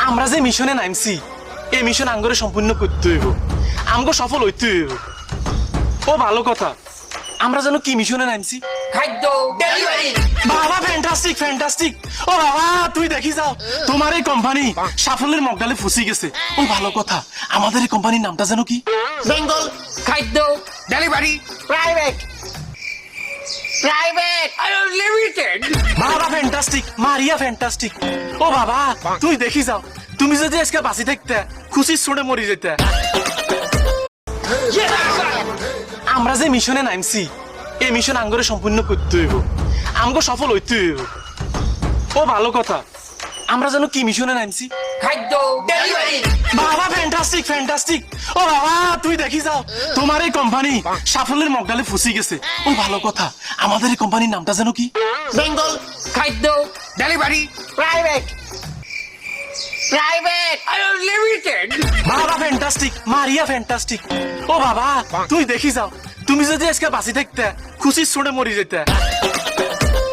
আমরা যে মিশনে নামছি এই মিশন আঙ্গরে সম্পূর্ণ করতে হইব, আমগো সফল হইতে হইব। ও ভালো কথা, আমরা যেন কি মিশনে নামছি? খাদ্য ডেলিভারি। বাবা ফ্যান্টাস্টিক ফ্যান্টাস্টিক। ও বাবা তুই দেখি যাও, তোমার এই কোম্পানি সাফল্যের মগডালে ফুসি গেছে। ও ভালো কথা, আমাদের এই কোম্পানির নামটা যেন কি? বেঙ্গল খাদ্য ডেলিভারি প্রাইভেট লিমিটেড। বাবা ফ্যান্টাস্টিক, মারিয়া ফ্যান্টাস্টিক। ও বাবা তুই দেখি যাও, তুমি যদি আজকে বাঁচি থাকতে খুশির ছুড়ে মরি যেতে। আমরা যে মিশনে নামছি এই মিশন আঙ্গরে সম্পূর্ণ করতে হইব, আমগো সফল হইতে হইব। ও ভালো কথা, আমরা যেন কি মিশনে নামছি? খাদ্য ডেলিভারি। বাবা ফ্যান্টাস্টিক ফ্যান্টাস্টিক। ও বাবা তুই দেখি যাও, তোমার এই কোম্পানি সাফল্যের মগডালে ফুসি গেছে। ও ভালো কথা, আমাদের এই কোম্পানির নামটা যেন কি? বেঙ্গল খাদ্য ডেলিভারি প্রাইভেট লিমিটেড। বাবা ফ্যান্টাস্টিক, মারিয়া ফ্যান্টাস্টিক। ও বাবা তুই দেখি যাও, তুমি যদি আজকে বাঁচি থাকতে খুশির ছুড়ে মরি যেতে।